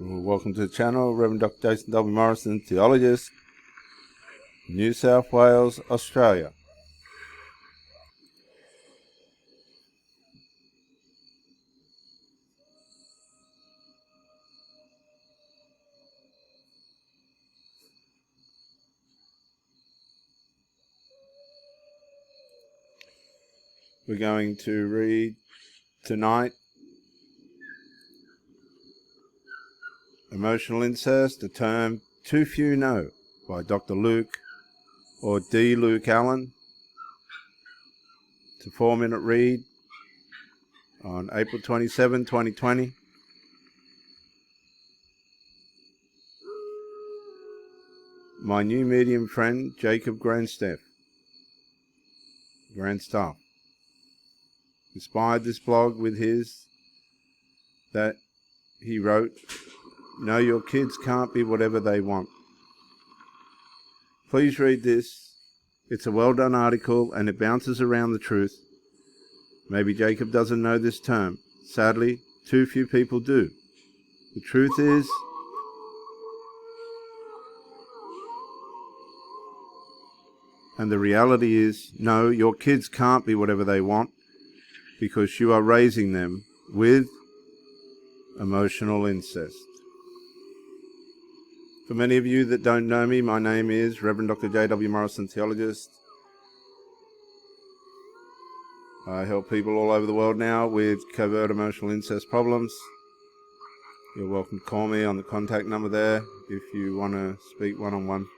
Well, welcome to the channel, Rev Dr. Morrison, theologist, New South Wales, Australia. We're going to read tonight Emotional Incest, a term too few know, by Dr. Luke or D. Luke Allen. It's a 4-minute read on April 27, 2020. My new medium friend, Jacob Grandstaff, inspired this blog with his that he wrote, "No, your kids can't be whatever they want." Please read this. It's a well done article and it bounces around the truth. Maybe Jacob doesn't know this term. Sadly, too few people do. The truth is, and the reality is, no, your kids can't be whatever they want because you are raising them with emotional incest. For many of you that don't know me, my name is Rev Dr. J.W. Morrison, theologist. I help people all over the world now with covert emotional incest problems. You're welcome to call me on the contact number there if you want to speak one-on-one.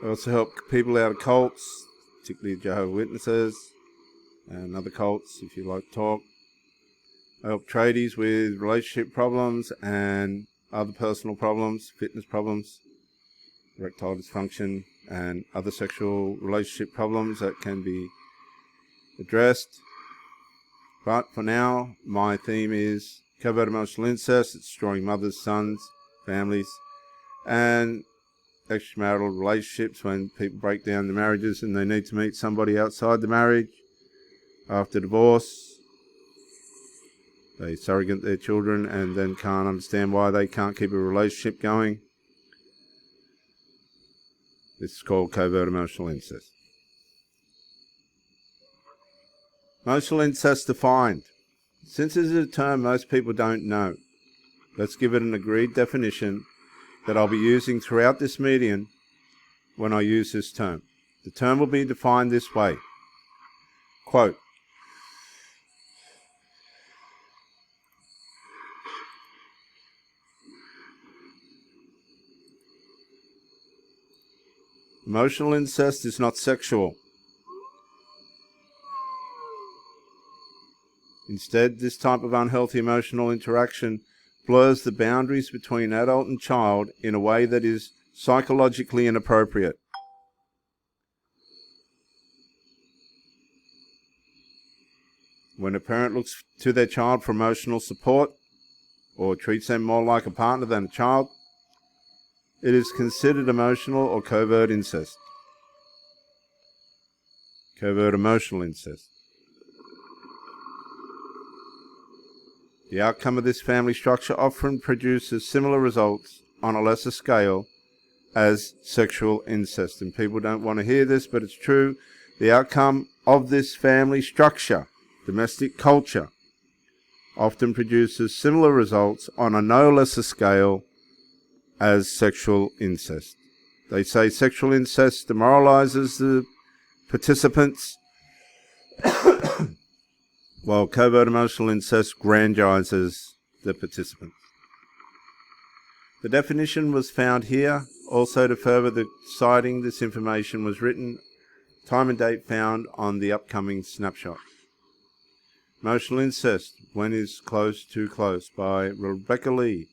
I also help people out of cults, particularly Jehovah's Witnesses and other cults if you like to talk. I help tradies with relationship problems and other personal problems, fitness problems, erectile dysfunction, and other sexual relationship problems that can be addressed. But for now, my theme is covert emotional incest. It's destroying mothers, sons, families, and extramarital relationships when people break down their marriages and they need to meet somebody outside the marriage after divorce. They surrogate their children and then can't understand why they can't keep a relationship going. This is called covert emotional incest. Emotional incest defined. Since this is a term most people don't know, let's give it an agreed definition that I'll be using throughout this medium when I use this term. The term will be defined this way. Quote, emotional incest is not sexual. Instead, this type of unhealthy emotional interaction blurs the boundaries between adult and child in a way that is psychologically inappropriate. When a parent looks to their child for emotional support or treats them more like a partner than a child, it is considered emotional or covert incest. Covert emotional incest. The outcome of this family structure often produces similar results on a lesser scale as sexual incest. And people don't want to hear this, but it's true. The outcome of this family structure, domestic culture, often produces similar results on a no lesser scale as sexual incest. They say sexual incest demoralizes the participants, while covert emotional incest grandizes the participants. The definition was found here. Also, to further the citing, this information was written, time and date found on the upcoming snapshot. Emotional Incest, When is Close Too Close, by Rebecca Lee,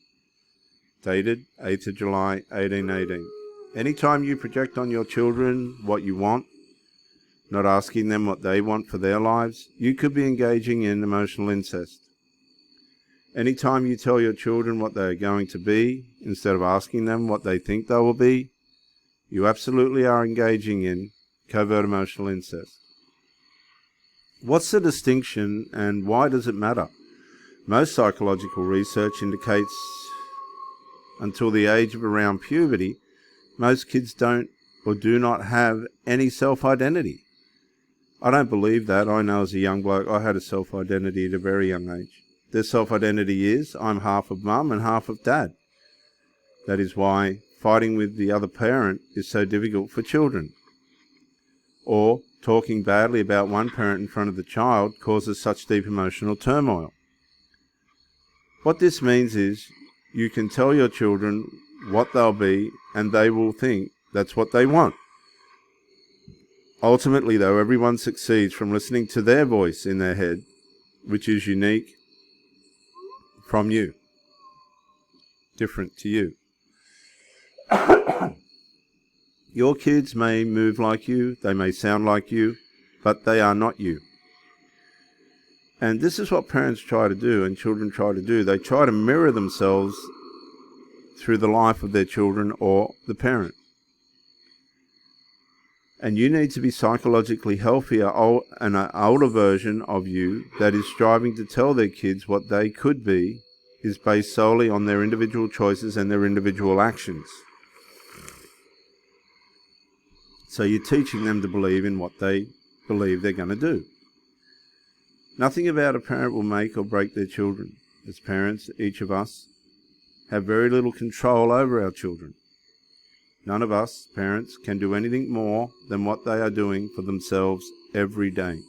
dated 8th of July, 1818. Anytime you project on your children what you want, not asking them what they want for their lives, you could be engaging in emotional incest. Anytime you tell your children what they are going to be, instead of asking them what they think they will be, you absolutely are engaging in covert emotional incest. What's the distinction and why does it matter? Most psychological research indicates until the age of around puberty, most kids don't or do not have any self-identity. I don't believe that. I know as a young bloke, I had a self-identity at a very young age. Their self-identity is, I'm half of mum and half of dad. That is why fighting with the other parent is so difficult for children. Or talking badly about one parent in front of the child causes such deep emotional turmoil. What this means is you can tell your children what they'll be and they will think that's what they want. Ultimately, though, everyone succeeds from listening to their voice in their head, which is unique from you, different to you. Your kids may move like you, they may sound like you, but they are not you. And this is what parents try to do and children try to do. They try to mirror themselves through the life of their children or the parent. And you need to be psychologically healthier and an older version of you that is striving to tell their kids what they could be is based solely on their individual choices and their individual actions. So you're teaching them to believe in what they believe they're going to do. Nothing about a parent will make or break their children. As parents, each of us have very little control over our children. None of us, parents, can do anything more than what they are doing for themselves every day.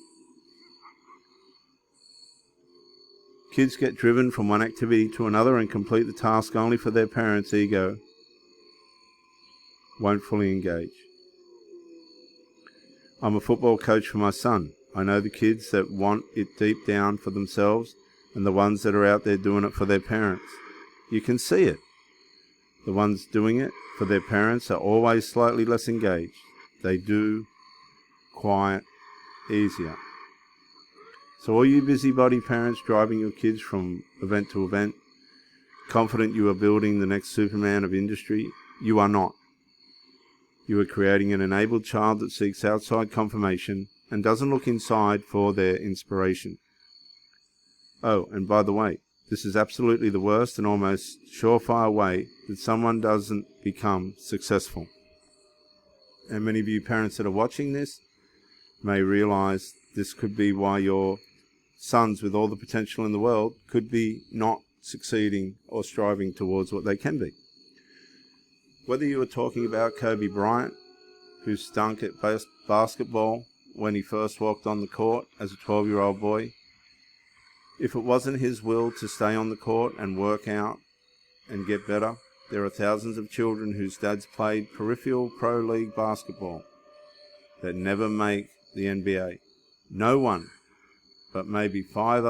Kids get driven from one activity to another and complete the task only for their parents' ego won't fully engage. I'm a football coach for my son. I know the kids that want it deep down for themselves and the ones that are out there doing it for their parents. You can see it. The ones doing it for their parents are always slightly less engaged. They do quiet easier. So all you busybody parents driving your kids from event to event, confident you are building the next Superman of industry, you are not. You are creating an enabled child that seeks outside confirmation and doesn't look inside for their inspiration. Oh, and by the way, this is absolutely the worst and almost surefire way that someone doesn't become successful. And many of you parents that are watching this may realize this could be why your sons with all the potential in the world could be not succeeding or striving towards what they can be. Whether you were talking about Kobe Bryant, who stunk at basketball when he first walked on the court as a 12-year-old boy, if it wasn't his will to stay on the court and work out and get better, there are thousands of children whose dads played peripheral pro league basketball that never make the NBA. No one, but maybe 5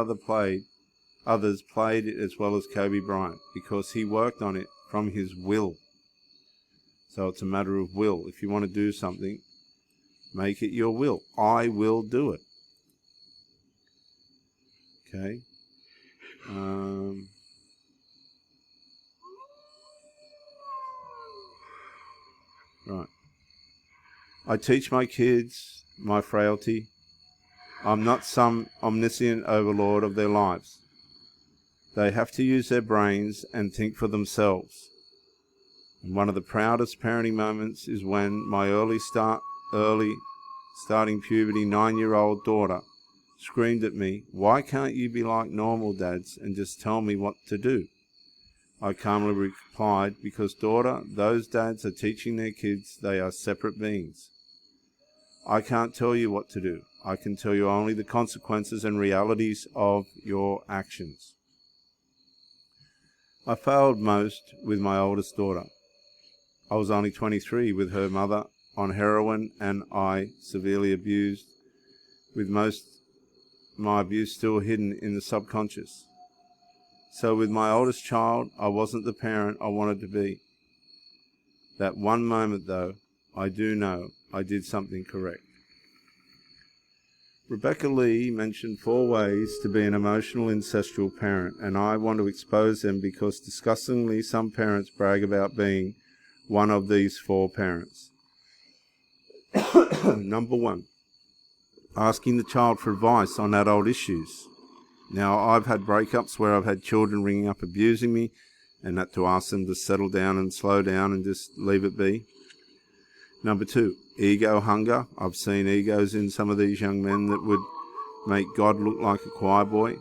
others played it as well as Kobe Bryant because he worked on it from his will. So it's a matter of will. If you want to do something, make it your will. I will do it. Okay. Right. I teach my kids my frailty. I'm not some omniscient overlord of their lives. They have to use their brains and think for themselves. And one of the proudest parenting moments is when my early starting puberty 9-year-old daughter screamed at me, "Why can't you be like normal dads and just tell me what to do?" I calmly replied, "Because daughter, those dads are teaching their kids they are separate beings. I can't tell you what to do. I can tell you only the consequences and realities of your actions." I failed most with my oldest daughter. I was only 23 with her mother on heroin and I severely abused, with most my abuse still hidden in the subconscious. So with my oldest child, I wasn't the parent I wanted to be. That one moment, though, I do know I did something correct. Rebecca Lee mentioned 4 ways to be an emotional incestual parent, and I want to expose them because disgustingly some parents brag about being one of these 4 parents. Number 1, asking the child for advice on adult issues. Now, I've had breakups where I've had children ringing up abusing me, and that to ask them to settle down and slow down and just leave it be. Number 2, ego hunger. I've seen egos in some of these young men that would make God look like a choir boy.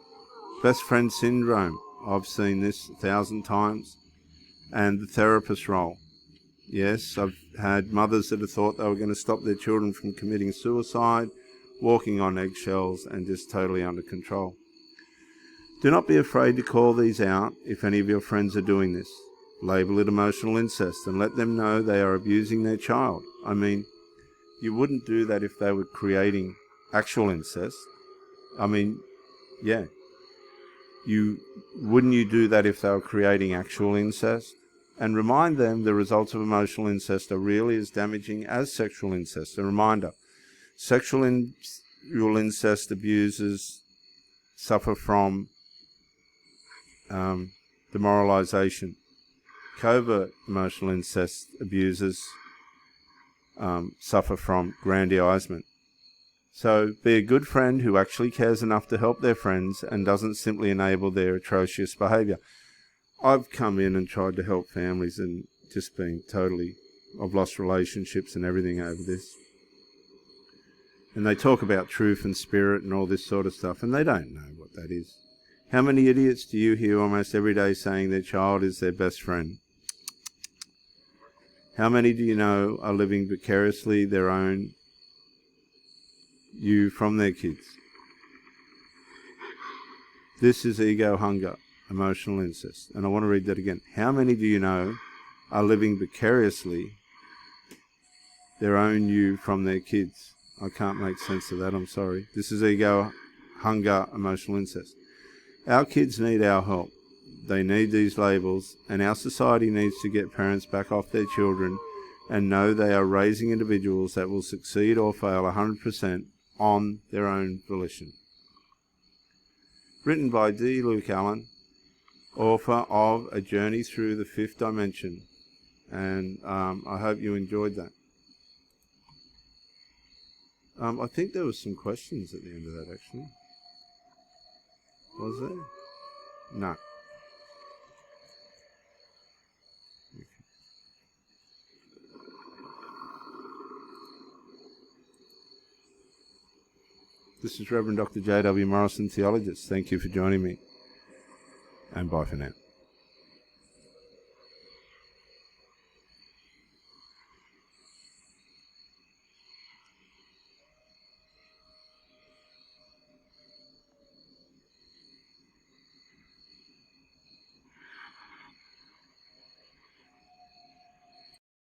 Best friend syndrome. I've seen this 1,000 times. And the therapist role. Yes, I've had mothers that have thought they were going to stop their children from committing suicide, walking on eggshells, and just totally under control. Do not be afraid to call these out if any of your friends are doing this. Label it emotional incest and let them know they are abusing their child. I mean, you wouldn't do that if they were creating actual incest. I mean, yeah. Wouldn't you do that if they were creating actual incest? And remind them the results of emotional incest are really as damaging as sexual incest. A reminder, sexual incest abusers suffer from demoralization. Covert emotional incest abusers suffer from grandizement. So be a good friend who actually cares enough to help their friends and doesn't simply enable their atrocious behaviour. I've come in and tried to help families and just been I've lost relationships and everything over this. And they talk about truth and spirit and all this sort of stuff, and they don't know what that is. How many idiots do you hear almost every day saying their child is their best friend? How many do you know are living vicariously their own you from their kids? This is ego hunger, emotional incest. And I want to read that again. How many do you know are living vicariously their own you from their kids? I can't make sense of that, I'm sorry. This is ego hunger, emotional incest. Our kids need our help. They need these labels, and our society needs to get parents back off their children and know they are raising individuals that will succeed or fail 100% on their own volition. Written by D. Luke Allen, author of A Journey Through the Fifth Dimension, and I hope you enjoyed that. I think there was some questions at the end of that, actually. Was there? No. Okay. This is Rev Dr. J.W. Morrison, theologist. Thank you for joining me, and bye for now.